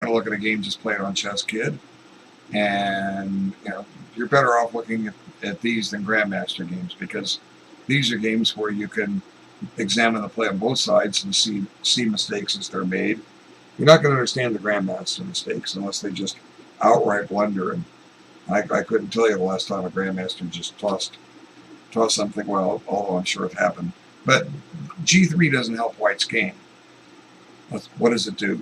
to look at a game, just play it on ChessKid. And you're better off looking at these than Grandmaster games, because these are games where you can examine the play on both sides and see mistakes as they're made. You're not going to understand the Grandmaster mistakes unless they just outright blunder. And I couldn't tell you the last time a Grandmaster just tossed something well, although I'm sure it happened. But G3 doesn't help White's game. What does it do?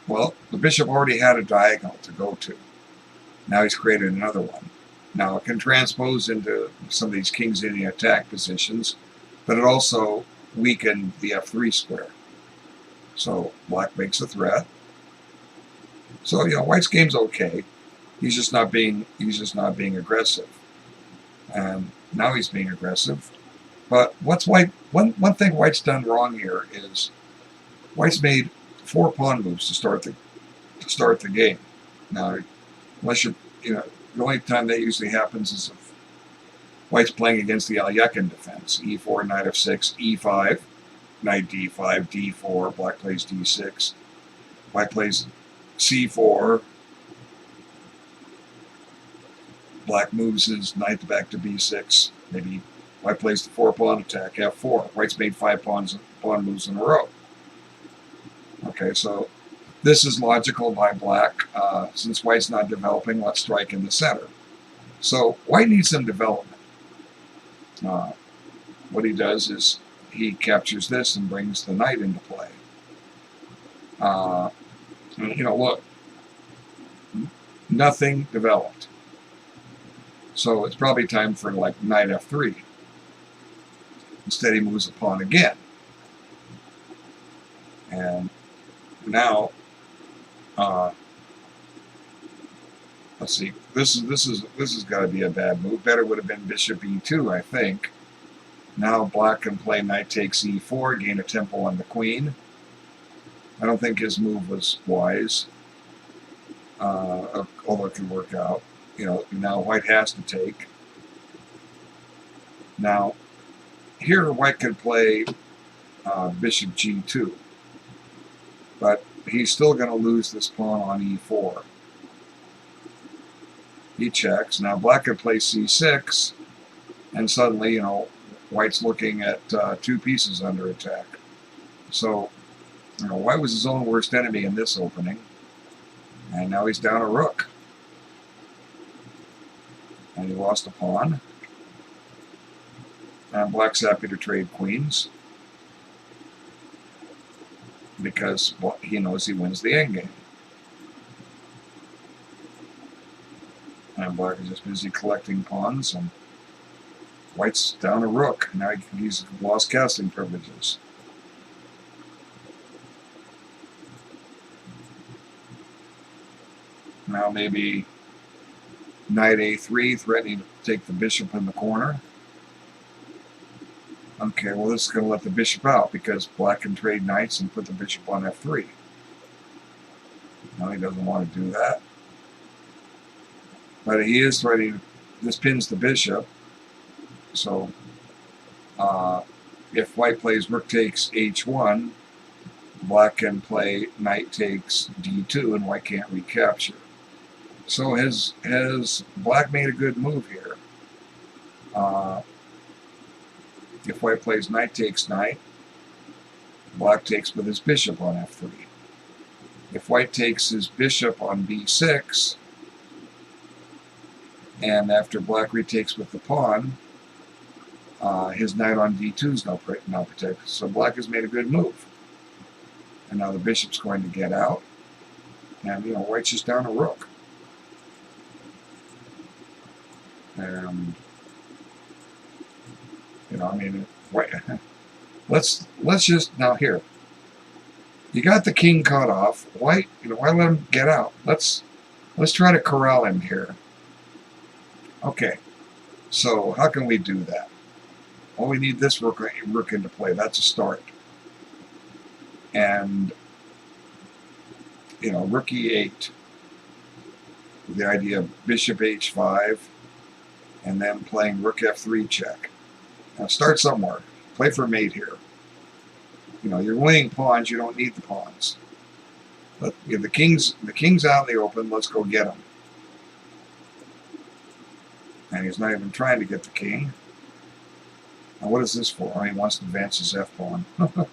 Well, the bishop already had a diagonal to go to. Now he's created another one. Now it can transpose into some of these kings in the attack positions, but it also weakened the f3 square. So black makes a threat. So White's game's okay. He's just not being aggressive. And now he's being aggressive. But what's White? One thing White's done wrong here is White's made 4 pawn moves to start the game. Now, unless you're the only time that usually happens is if White's playing against the Alekhine defense. E4, knight f6, e5, knight d5, d4, black plays d6, White plays c4, black moves his knight back to b6, maybe White plays the 4-pawn attack, f4. White's made 5 pawn moves in a row. Okay, so this is logical by black. Since White's not developing, let's strike in the center. So White needs some development. What he does is he captures this and brings the knight into play. Look, nothing developed. So it's probably time for like knight f3. Instead he moves a pawn again. And now, let's see. This has got to be a bad move. Better would have been bishop e2, I think. Now black can play knight takes e4, gain a tempo on the queen. I don't think his move was wise, although it can work out. Now White has to take. Now, here White could play bishop g2. But he's still going to lose this pawn on e4. He checks. Now black could play c6, and suddenly, White's looking at 2 pieces under attack. So, White was his own worst enemy in this opening, and now he's down a rook. And he lost a pawn. And black's happy to trade queens, because he knows he wins the endgame. And black is just busy collecting pawns, and White's down a rook. Now he's lost casting privileges. Now maybe knight a3, threatening to take the bishop in the corner. Okay, well this is going to let the bishop out, because black can trade knights and put the bishop on f3. No, he doesn't want to do that. But he is threatening, this pins the bishop. So, if White plays rook takes h1, black can play knight takes d2, and White can't recapture. So has black made a good move here? If White plays knight takes knight, black takes with his bishop on f3. If White takes his bishop on b6, and after black retakes with the pawn, his knight on d2 is now protected. So black has made a good move. And now the bishop's going to get out. And, White's just down a rook. And, White, let's just, now here. You got the king cut off. White, why let him get out? Let's try to corral him here. Okay. So how can we do that? Well, we need this rook into play. That's a start. And, rook e8. The idea of bishop h5, and then playing rook f3 check. Now start somewhere. Play for mate here. You're winning pawns. You don't need the pawns. The king's out in the open. Let's go get him. And he's not even trying to get the king. Now what is this for? Oh, he wants to advance his f pawn. Well,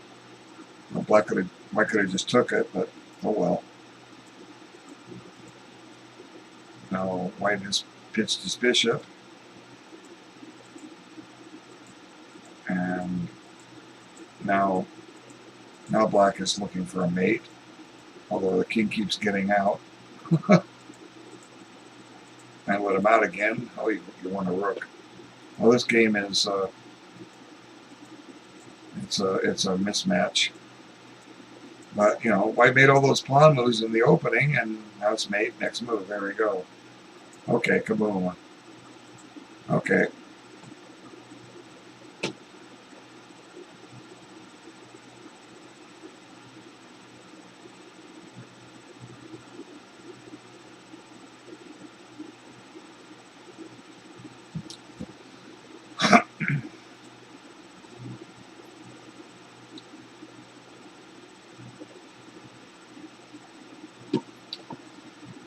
White could have just took it, but oh well. Now White has pitched his bishop, and now Black is looking for a mate, although the king keeps getting out. And let him out again. Oh, you want a rook. Well, this game is it's a mismatch. But you know, White made all those pawn moves in the opening, and now it's mate. Next move. There we go. Okay, kaboom. Okay.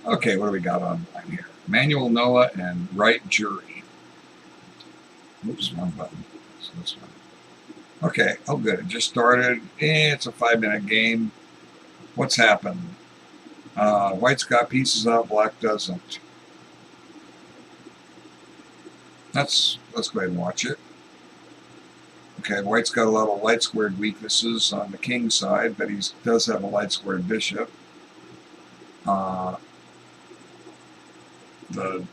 Okay, what do we got online here? Manual Noah and Right Jury. Oops, wrong button. So this one. Okay, oh good, it just started. It's a 5-minute game. What's happened? White's got pieces out, Black doesn't. Let's go ahead and watch it. Okay, White's got a lot of light squared weaknesses on the king side, but he does have a light squared bishop. The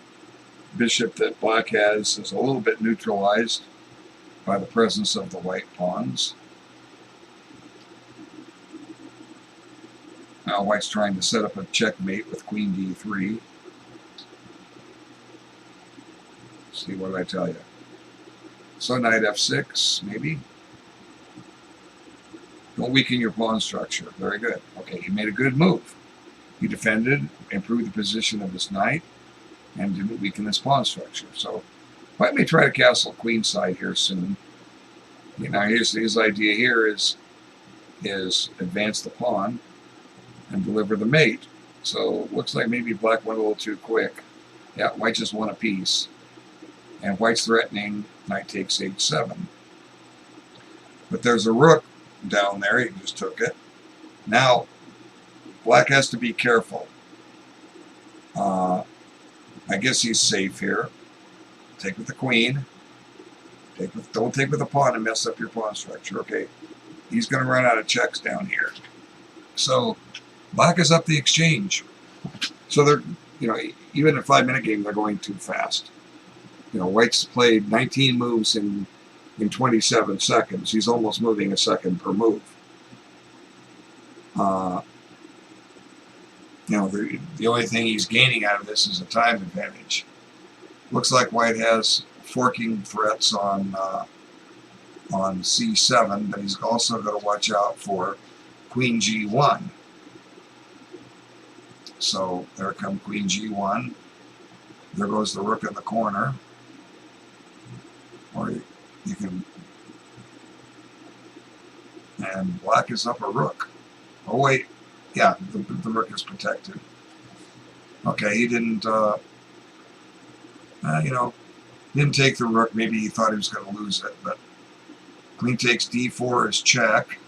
bishop that Black has is a little bit neutralized by the presence of the white pawns. Now White's trying to set up a checkmate with queen d3. See, what did I tell you? So knight f6, maybe? Don't weaken your pawn structure. Very good. Okay, he made a good move. He defended, improved the position of his knight, and didn't weaken his pawn structure. So White may try to castle queenside here soon. You know, his idea here is advance the pawn and deliver the mate. So looks like maybe Black went a little too quick. Yeah, White just won a piece. And White's threatening knight takes h7. But there's a rook down there. He just took it. Now, Black has to be careful. I guess he's safe here. Take with the queen. Don't take with the pawn and mess up your pawn structure. Okay, he's going to run out of checks down here. So Black is up the exchange. So they're, you know, even in a 5-minute game, they're going too fast. You know, White's played 19 moves in 27 seconds. He's almost moving a second per move. You know, the only thing he's gaining out of this is a time advantage. Looks like White has forking threats on c7, but he's also got to watch out for queen g1. So there comes queen g1. There goes the rook in the corner. Or you can... And Black is up a rook. Oh wait, yeah, the rook is protected. Okay, he didn't, you know, didn't take the rook. Maybe he thought he was going to lose it, but queen takes d4 is check.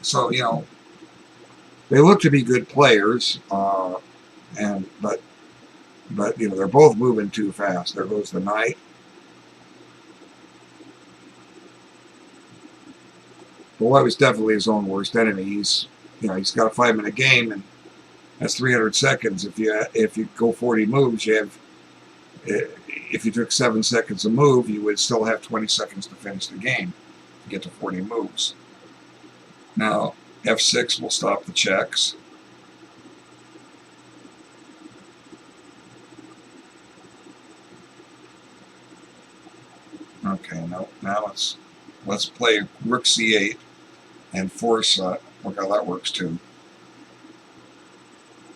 So, you know, they look to be good players, but you know, they're both moving too fast. There goes the knight. But White was definitely his own worst enemy. He's got a 5-minute game, and that's 300 seconds. If you go 40 moves, you have. If you took 7 seconds a move, you would still have 20 seconds to finish the game to get to 40 moves. Now, f6 will stop the checks. Okay, now let's play rook c8 and force. Look how that works too.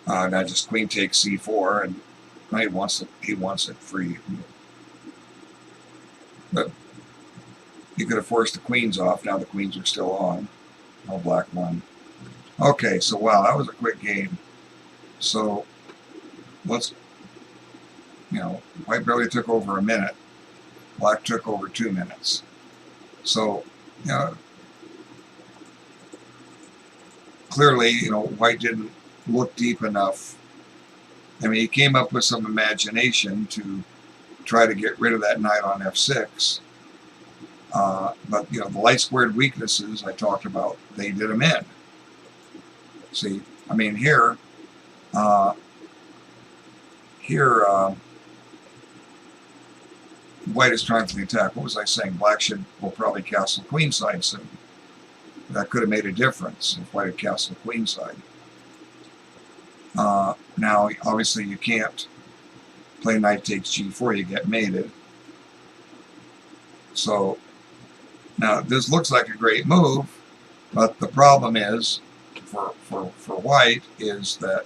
Now just queen takes c4, and he wants it free. But you could have forced the queens off. Now the queens are still on. Oh, black won. Okay, so wow, that was a quick game. So let's, white barely took over a minute. Black took over 2 minutes. So, clearly, white didn't look deep enough. I mean, he came up with some imagination to try to get rid of that knight on f6. But, the light squared weaknesses I talked about, they did him in. See, I mean, here, white is trying for the attack. What was I saying? Black will probably castle queenside soon. That could have made a difference if white had castled queenside. Now, obviously, you can't play knight takes g4. You get mated. So, now this looks like a great move, but the problem is, for white, is that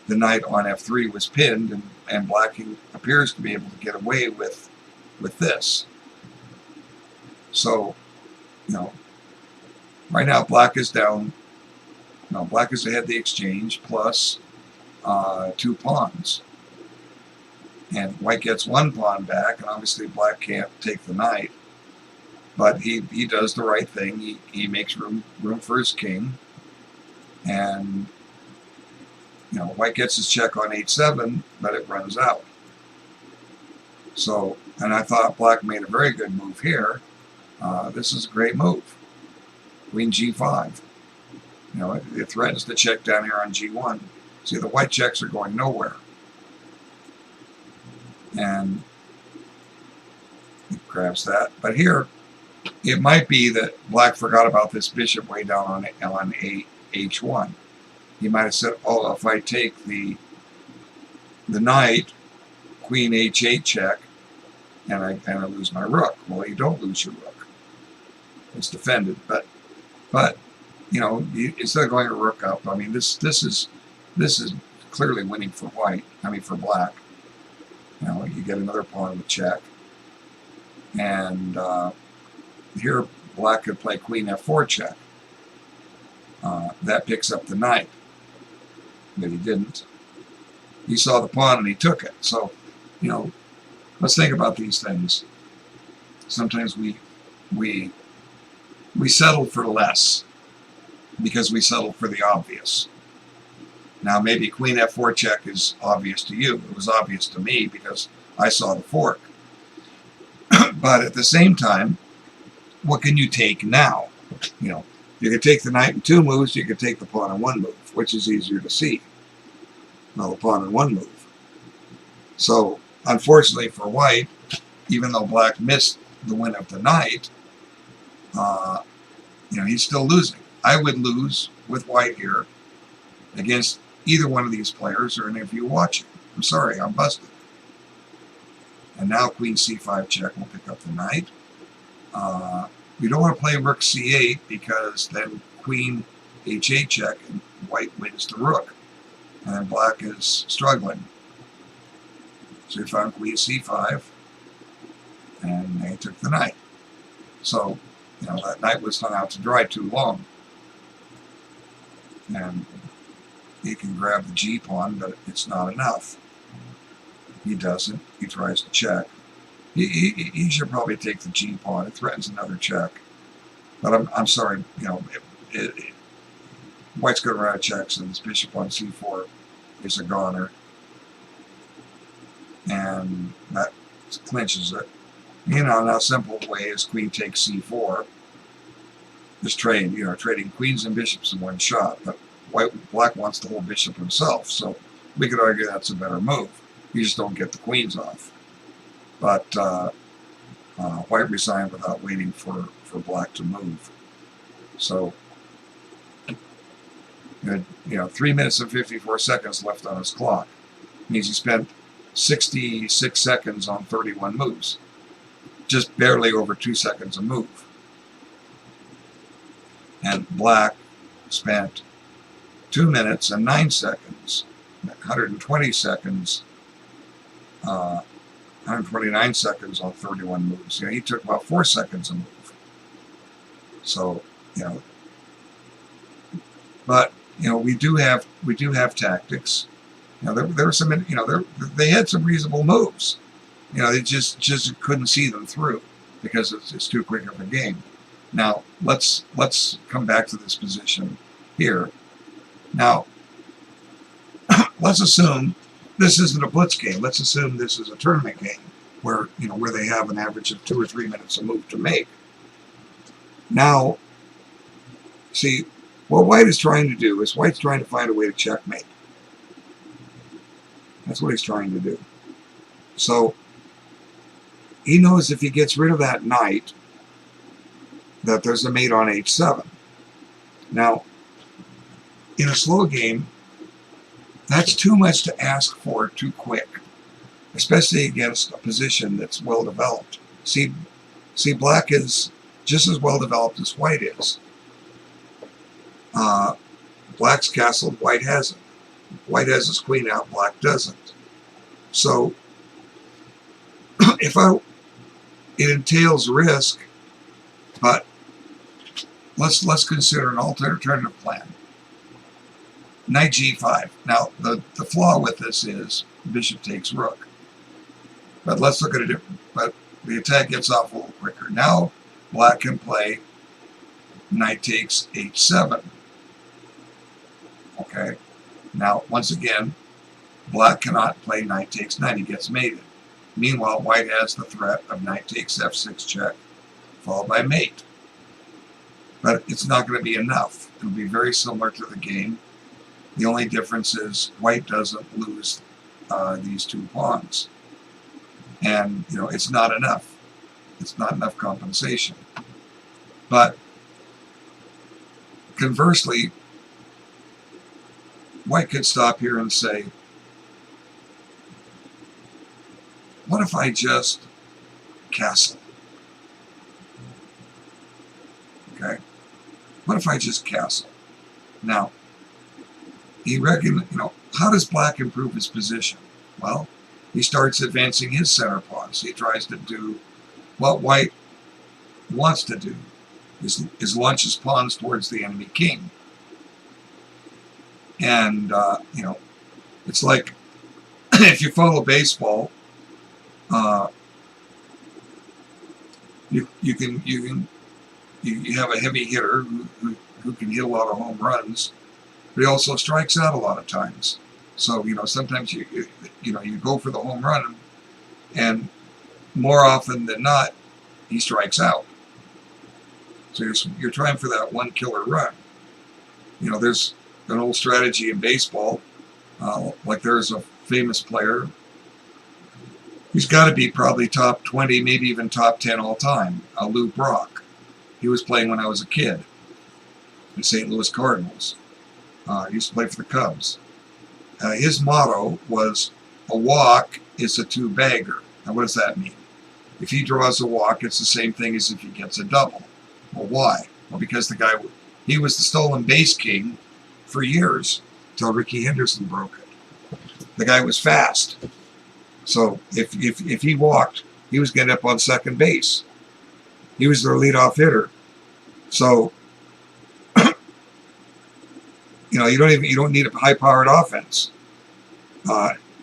the knight on f3 was pinned, and black appears to be able to get away with this. So, right now black is down. No, black is ahead the exchange plus 2 pawns. And white gets 1 pawn back, and obviously black can't take the knight. But he does the right thing. He makes room for his king. And, white gets his check on h7, but it runs out. So, and I thought black made a very good move here. This is a great move. Queen g5. It threatens the check down here on g1. See, the white checks are going nowhere. And it grabs that. But here, it might be that black forgot about this bishop way down on h1. He might have said, oh, if I take the knight, queen h8 check, and I lose my rook. Well, you don't lose your rook. It's defended. But instead of going a rook up, I mean, this is clearly winning for white. I mean, for black. You get another pawn with check. And here, black could play queen f4 check. That picks up the knight. But he didn't. He saw the pawn and he took it. So, let's think about these things. Sometimes we settle for less because we settle for the obvious. Now, maybe queen f4 check is obvious to you. It was obvious to me because I saw the fork. But at the same time, what can you take now? You could take the knight in 2 moves. You could take the pawn in 1 move, which is easier to see. Well, the pawn in 1 move. So, unfortunately for white, even though black missed the win of the knight, he's still losing. I would lose with white here against either one of these players or any of you watching. I'm sorry, I'm busted. And now queen c5 check will pick up the knight. We don't want to play rook c8 because then queen h8 check and white wins the rook. And then black is struggling. So he found queen c5 and they took the knight. So, that knight was hung out to dry too long. And he can grab the g pawn, but it's not enough. He doesn't. He tries to check. He should probably take the g pawn. It threatens another check. But I'm sorry, white's going to run out of checks, and this bishop on c4 is a goner. And that clinches it. Now a simple way is queen takes c4. Just trading queens and bishops in one shot. But black wants the whole bishop himself, so we could argue that's a better move. You just don't get the queens off. But white resigned without waiting for black to move. So, 3 minutes and 54 seconds left on his clock. Means he spent 66 seconds on 31 moves. Just barely over 2 seconds a move. And black spent 2 minutes and 9 seconds, 120 seconds, 129 seconds on 31 moves. He took about 4 seconds a move. So, but we do have tactics. There were some, they had some reasonable moves. They just couldn't see them through because it's too quick of a game. Now let's come back to this position here. Now let's assume this isn't a blitz game. Let's assume this is a tournament game where where they have an average of 2 or 3 minutes a move to make. Now, see, what White is trying to do is White's trying to find a way to checkmate. That's what he's trying to do. So he knows if he gets rid of that knight, that there's a mate on h7. Now, in a slow game, that's too much to ask for too quick, especially against a position that's well developed. See, Black is just as well developed as White is. Black's castled, White hasn't. White has his queen out, Black doesn't. So, it entails risk, but let's consider an alternative plan. Knight g5. Now, the flaw with this is bishop takes rook. But let's look at it. But the attack gets off a little quicker. Now, Black can play knight takes h7. Okay. Now, once again, Black cannot play knight takes knight. He gets mated. Meanwhile, White has the threat of knight takes f6 check, followed by mate. But it's not going to be enough. It'll be very similar to the game. The only difference is White doesn't lose these 2 pawns. And, it's not enough. It's not enough compensation. But conversely, White could stop here and say, what if I just castle? Okay? What if I just castle? Now, he reckoned, how does Black improve his position? Well, he starts advancing his center pawns. He tries to do what White wants to do, is launch his pawns towards the enemy king. And, it's like, if you follow baseball, you have a heavy hitter who can hit a lot of home runs, but he also strikes out a lot of times. So sometimes you go for the home run, and more often than not, he strikes out. So you're trying for that one killer run. There's an old strategy in baseball. Like there's a famous player. He's got to be probably top 20, maybe even top 10 all time. Lou Brock. He was playing when I was a kid. The St. Louis Cardinals. He used to play for the Cubs. His motto was, a walk is a 2-bagger. Now what does that mean? If he draws a walk, it's the same thing as if he gets a double. Well, why? Well, because he was the stolen base king for years, until Ricky Henderson broke it. The guy was fast. So if he walked, he was getting up on second base. He was their leadoff hitter. So you don't need a high-powered offense.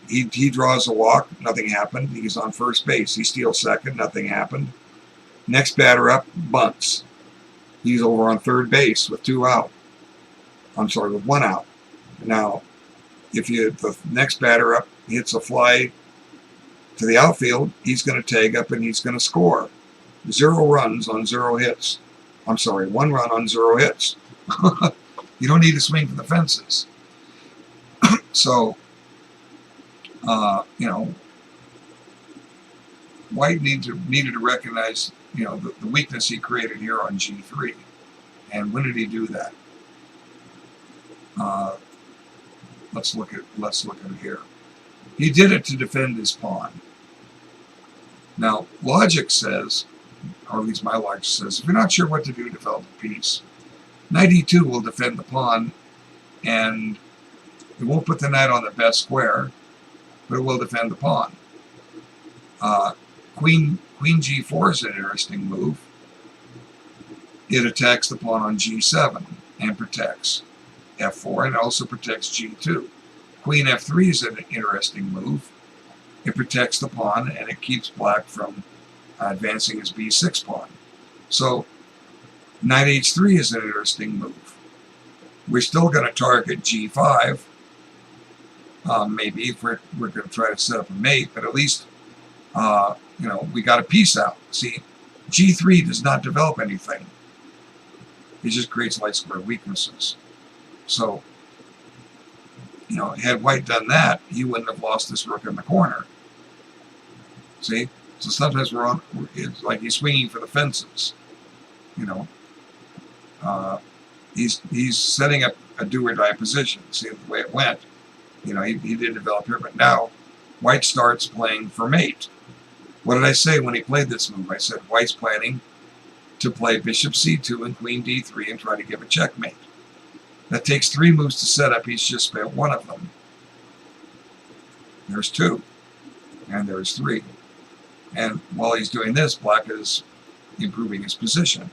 He draws a walk, nothing happened. He's on first base. He steals second, nothing happened. Next batter up, bunts. He's over on third base with 2 out. I'm sorry, with 1 out. Now, if the next batter up hits a fly to the outfield, he's going to tag up and he's going to score. 0 runs on 0 hits. I'm sorry, 1 run on 0 hits. You don't need to swing for the fences. So, White needed to recognize, the weakness he created here on G3. And when did he do that? Let's look at it here. He did it to defend his pawn. Now, logic says, or at least my logic says, if you're not sure what to do to develop a piece, knight e2 will defend the pawn, and it won't put the knight on the best square, but it will defend the pawn. Queen G4 is an interesting move. It attacks the pawn on G7 and protects F4, and it also protects G2. Queen F3 is an interesting move. It protects the pawn, and it keeps black from advancing his B6 pawn. So Knight H3 is an interesting move. We're still going to target G5, maybe if we're going to try to set up a mate, but at least we got a piece out. See, G3 does not develop anything. It just creates light square weaknesses. So, had White done that, he wouldn't have lost this rook in the corner. See? So sometimes it's like he's swinging for the fences. He's setting up a do-or-die position. See the way it went. He did develop here, but now White starts playing for mate. What did I say when he played this move? I said White's planning to play bishop c2 and queen d3 and try to give a checkmate. That takes 3 moves to set up. He's just spent 1 of them. There's 2. And there's 3. And while he's doing this, black is improving his position.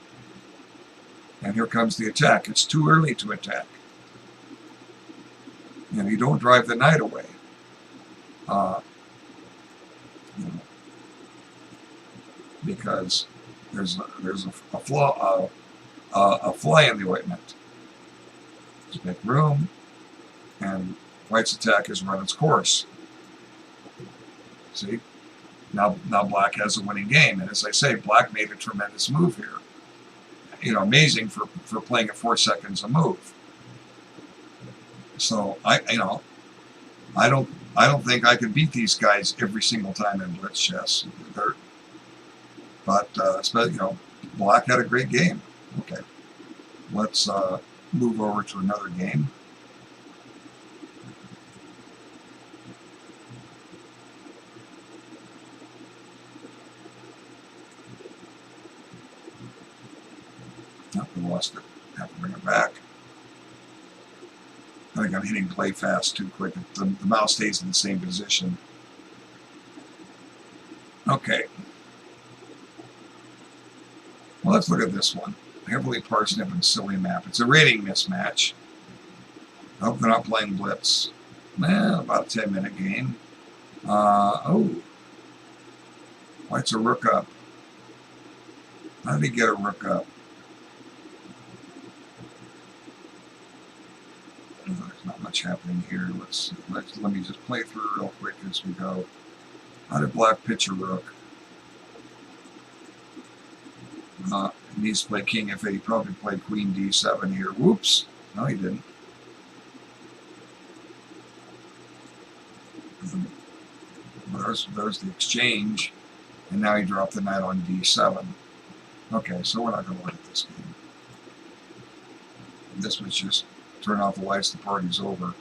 And here comes the attack. It's too early to attack. You don't drive the knight away. Because there's a flaw, a fly in the ointment. Just make room, and White's attack has run its course. See, now Black has a winning game, and as I say, Black made a tremendous move here. Amazing for playing at 4 seconds a move. So I don't think I can beat these guys every single time in blitz chess. But Black had a great game. Okay, let's move over to another game. Oh, we lost it. Have to bring it back. I think I'm hitting play fast too quick. The mouse stays in the same position. Okay. Well, let's look at this one. Heavily parsnip and silly map. It's a rating mismatch. I hope they're not playing blitz. About a 10-minute game. White's a rook up. How did he get a rook up? There's not much happening here. Let me just play through real quick as we go. How did Black pitch a rook? He needs to play king f8. He probably played queen d7 here. Whoops. No, he didn't. There's the exchange. And now he dropped the knight on d7. Okay, so we're not going to look at this game. This was just turn off the lights, the party's over.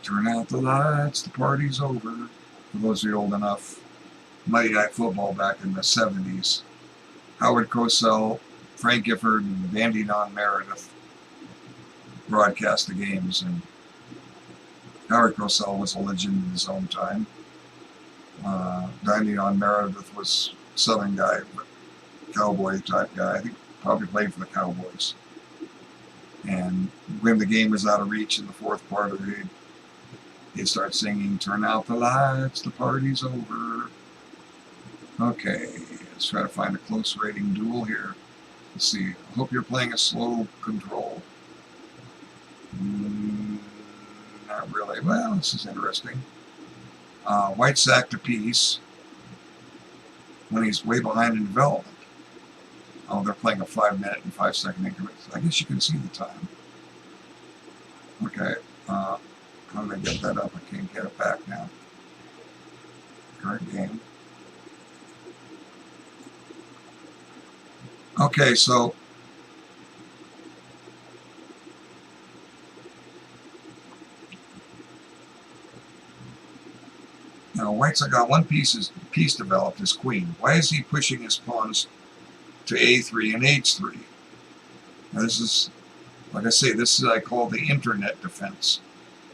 Turn out the lights, the party's over. For those of you old enough. Monday Night Football back in the 70s. Howard Cosell, Frank Gifford, and Dandy-Non Meredith broadcast the games, and Howard Cosell was a legend in his own time. Dandy-Non Meredith was a Southern guy, but cowboy type guy. I think probably played for the Cowboys. And when the game was out of reach in the 4th quarter, he'd start singing, "Turn out the lights, the party's over." Okay, let's try to find a close rating duel here. Let's see. I hope you're playing a slow control. Not really. Well, this is interesting. White sacked a piece when he's way behind in development. Oh, they're playing a 5-minute and 5-second increment. I guess you can see the time. Okay. How did I get that up? I can't get it back now. Current game. Okay, so now White's got one piece developed, his queen. Why is he pushing his pawns to A3 and H3? Now this is, like I say, this is I call the internet defense,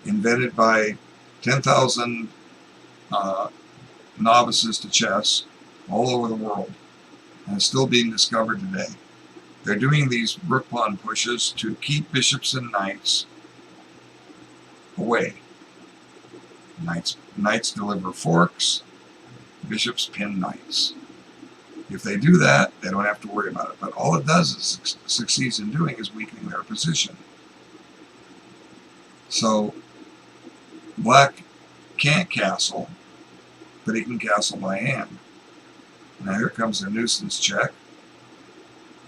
invented by 10,000 novices to chess all over the world, and it's still being discovered today. They're doing these rook pawn pushes to keep bishops and knights away. Knights deliver forks, bishops pin knights. If they do that, they don't have to worry about it. But all it does is succeeds in doing is weakening their position. So black can't castle, but he can castle by hand. Now here comes a nuisance check.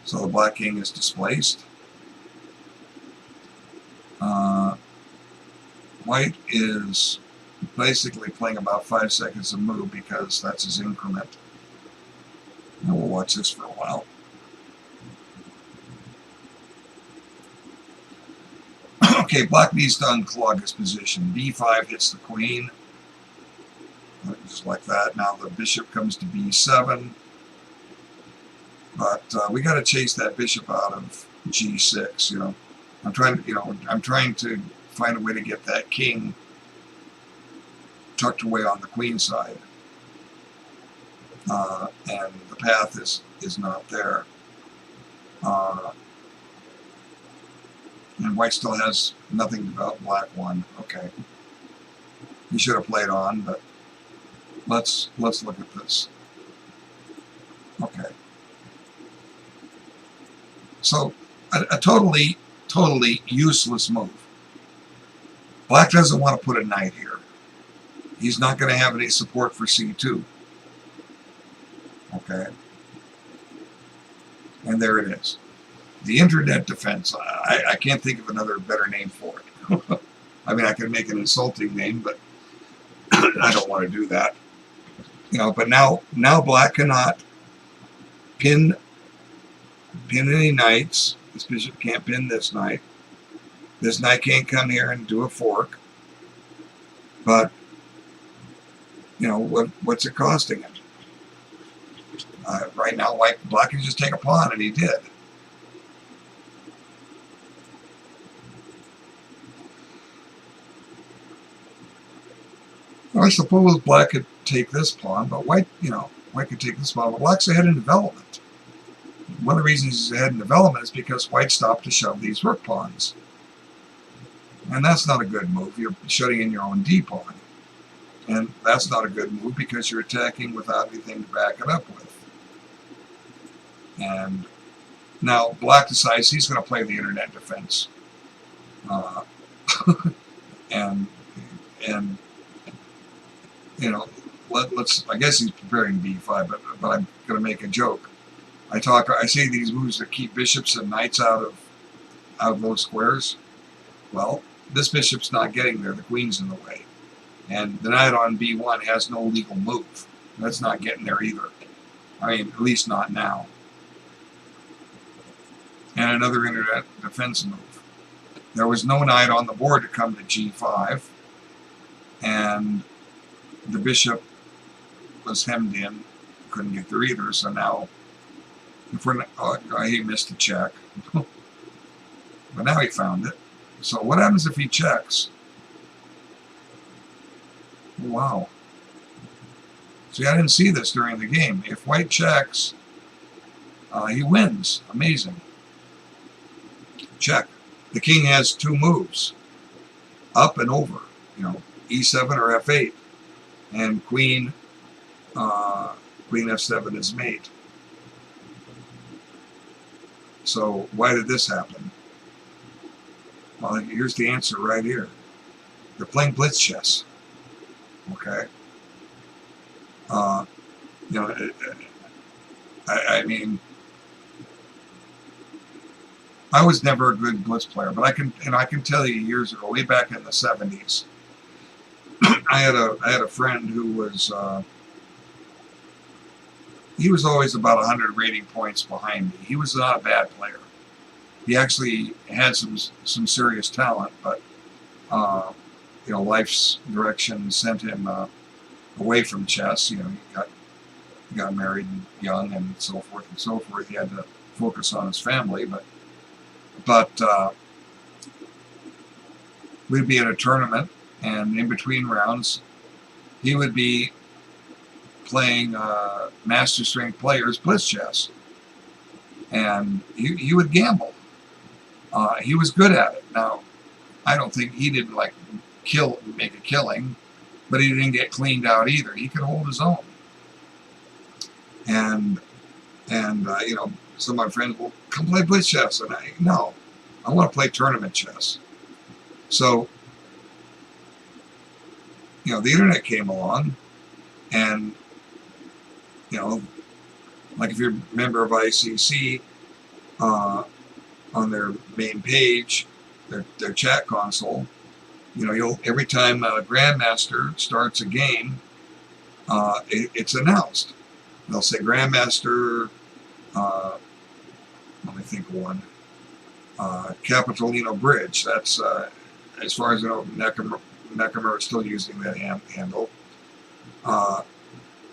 So the black king is displaced. White is basically playing about 5 seconds of move because that's his increment. And we'll watch this for a while. Okay, black needs to unclog his position. b5 hits the queen. Just like that. Now the bishop comes to b7. But we got to chase that bishop out of g6. You know, I'm trying to find a way to get that king tucked away on the queen side, and the path is not there. And white still has nothing about black one. Okay, he should have played on, but let's look at this. Okay. So, a totally useless move. Black doesn't want to put a knight here. He's not going to have any support for c2. Okay? And there it is. The internet defense. I can't think of another better name for it. I mean, I could make an insulting name, but I don't want to do that. You know, but now black cannot pin any knights. This bishop can't pin this knight. This knight can't come here and do a fork. But, you know, what's it costing it? Right now, black can just take a pawn, and he did. Well, I suppose black could take this pawn, but white could take this pawn, but black's ahead in development. One of the reasons he's ahead in development is because white stopped to shove these rook pawns. And that's not a good move. You're shutting in your own d pawn. And that's not a good move because you're attacking without anything to back it up with. And now black decides he's going to play the internet defense. And you know, I guess he's preparing b5, but I'm going to make a joke. I say these moves that keep bishops and knights out of those squares. Well, this bishop's not getting there. The queen's in the way. And the knight on b1 has no legal move. That's not getting there either. I mean, at least not now. And another internet defense move. There was no knight on the board to come to g5. And the bishop was hemmed in. Couldn't get there either. So now, if we're not, he missed a check. But now he found it. So what happens if he checks? Wow. See, I didn't see this during the game. If white checks, he wins. Amazing. Check. The king has two moves. Up and over. You know, e7 or f8. And queen f7 is mate. So why did this happen? Well, here's the answer right here. They're playing blitz chess. Okay. You know, I mean, I was never a good blitz player, but I can tell you years ago, way back in the 70s, I had a friend who was he was always about 100 rating points behind me. He was not a bad player. He actually had some serious talent, but you know, life's direction sent him away from chess. You know, he got married young and so forth and so forth. He had to focus on his family, but we'd be in a tournament and in between rounds, he would be playing master strength players blitz chess, and he would gamble. He was good at it. Now, I don't think he didn't like make a killing, but he didn't get cleaned out either. He could hold his own. And you know, some of my friends will come play blitz chess, and no, I want to play tournament chess. So, you know, the internet came along, and you know, like if you're a member of ICC, on their main page, their chat console, you know, every time a grandmaster starts a game, it's announced. They'll say Grandmaster, let me think of one, Capitolino Bridge. That's, as far as I know, Nakamura is still using that handle.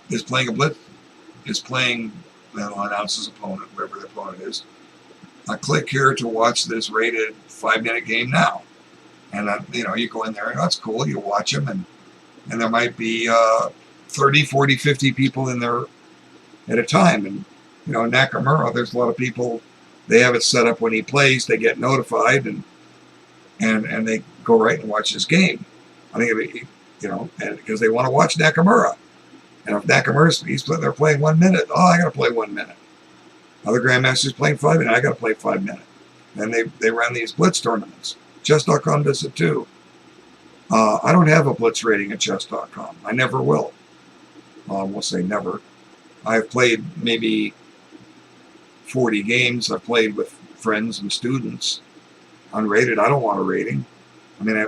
Is playing a blitz, that'll announce his opponent, whoever the opponent is. Click here to watch this rated 5-minute game now. And, you know, you go in there, and that's cool, you watch them, and there might be 30, 40, 50 people in there at a time. And, you know, Nakamura, there's a lot of people, they have it set up when he plays, they get notified, and they go right and watch his game. I think, you know, and because they want to watch Nakamura. And if Nakamura's, they're playing 1 minute, oh, I got to play 1 minute. Other grandmasters playing 5 minutes, I got to play 5 minutes. And they run these blitz tournaments. Chess.com does it too. I don't have a blitz rating at chess.com. I never will. We'll say never. I've played maybe 40 games. I've played with friends and students. Unrated, I don't want a rating. I mean,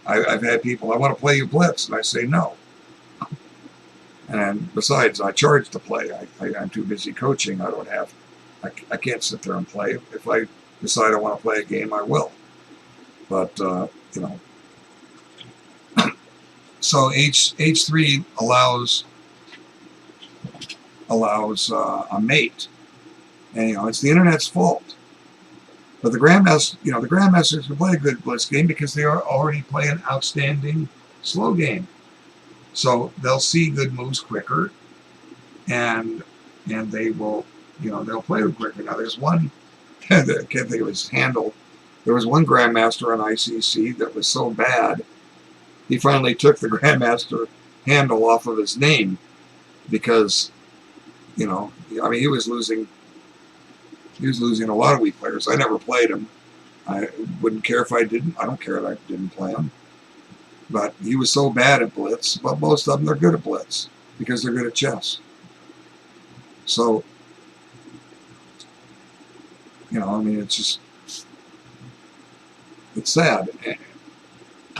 I've had people, I want to play you blitz, and I say no. And besides, I charge to play. I'm too busy coaching. I can't sit there and play. If I decide I want to play a game, I will. But, you know. So H3 allows a mate. And, you know, it's the internet's fault. But the grandmasters can play a good blitz game because they already play an outstanding slow game. So they'll see good moves quicker, and they will, you know, they'll play them quicker. Now there's one, I can't think of his handle. There was one grandmaster on ICC that was so bad, he finally took the grandmaster handle off of his name because, you know, I mean, he was losing a lot of weak players. I never played him. I wouldn't care if I didn't. I don't care if I didn't play him. But he was so bad at blitz, but most of them, they're good at blitz because they're good at chess. So, you know, I mean, it's sad.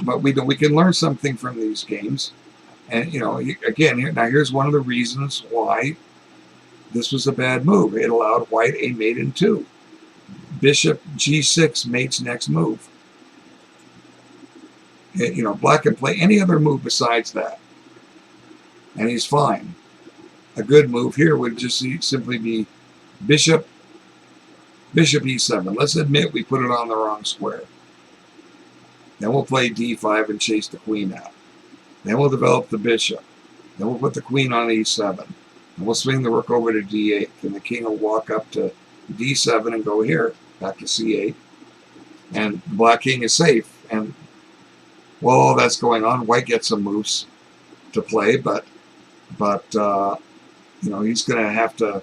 But we can learn something from these games. And, you know, again, here's one of the reasons why this was a bad move. It allowed white a mate in 2. Bishop G6 mate's next move. You know, black can play any other move besides that, and he's fine. A good move here would just simply be bishop E7. Let's admit we put it on the wrong square. Then we'll play D5 and chase the queen out. Then we'll develop the bishop. Then we'll put the queen on E7. And we'll swing the rook over to D8. And the king will walk up to D7 and go here, back to C8. And the black king is safe. And while all that's going on, white gets some moves to play, but you know, he's going to have to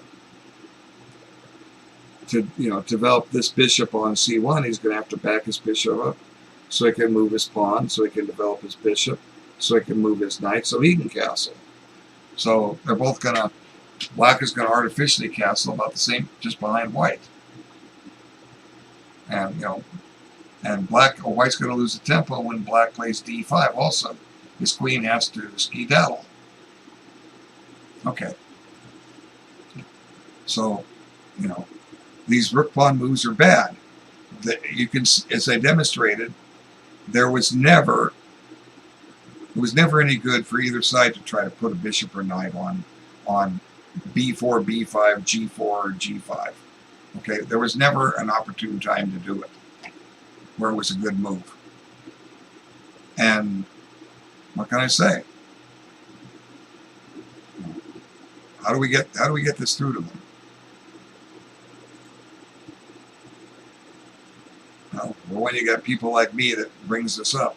you know, develop this bishop on C1. He's going to have to back his bishop up so he can move his pawn, so he can develop his bishop, so he can move his knight, so he can castle. So they're both going to, black is going to artificially castle about the same, just behind white. And, you know, and white's going to lose the tempo when black plays D5 also. His queen has to skedaddle. Okay. So, you know, these rook pawn moves are bad. You can, as I demonstrated, it was never any good for either side to try to put a bishop or knight on B4, B5, G4, or G5. Okay, there was never an opportune time to do it where it was a good move. And What can I say? How do we get this through to them? Well, when you got people like me that brings this up,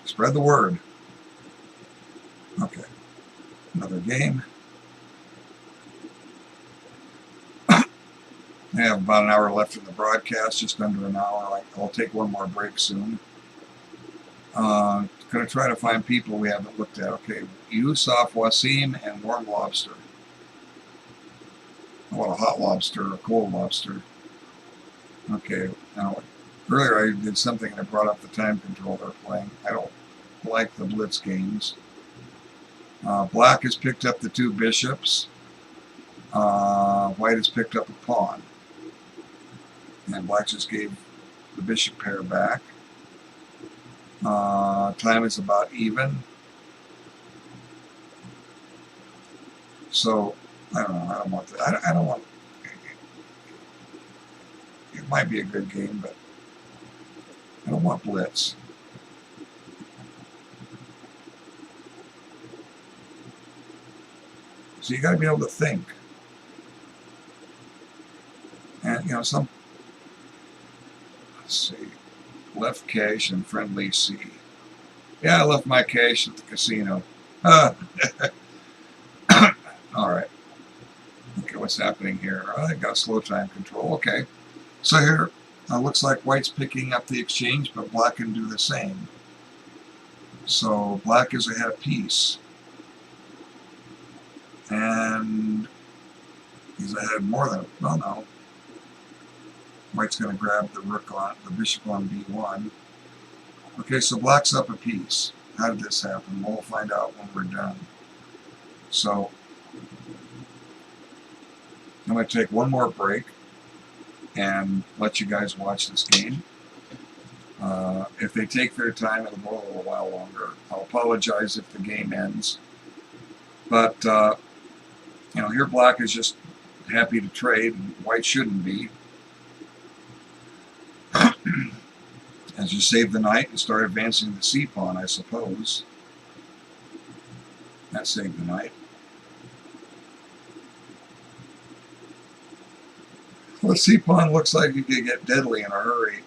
spread the word. Okay, another game. I have about an hour left in the broadcast, just under an hour. I'll take one more break soon. Going to try to find people we haven't looked at. Okay, Yusuf Wasim and warm lobster. I want a hot lobster or a cold lobster. Okay, now earlier I did something and I brought up the time control they're playing. I don't like the blitz games. Black has picked up the 2 bishops. White has picked up a pawn. And black just gave the bishop pair back. Time is about even. So, I don't know. I don't want that. I don't want... It might be a good game, but I don't want blitz. So you got to be able to think. And, you know, let's see, left cash and friendly C. Yeah, I left my cash at the casino. All right. Okay, what's happening here? I got slow time control. Okay. So here, looks like white's picking up the exchange, but black can do the same. So black is ahead of piece. And he's ahead more than, well, no. White's going to grab the rook on, the bishop on b1. Okay, so black's up a piece. How did this happen? We'll find out when we're done. So I'm going to take one more break and let you guys watch this game. If they take their time, it'll go a little while longer. I'll apologize if the game ends. But, you know, here black is just happy to trade, and white shouldn't be. As you save the knight and start advancing the c-pawn, I suppose. That saved the knight. Well, the c-pawn looks like you could get deadly in a hurry.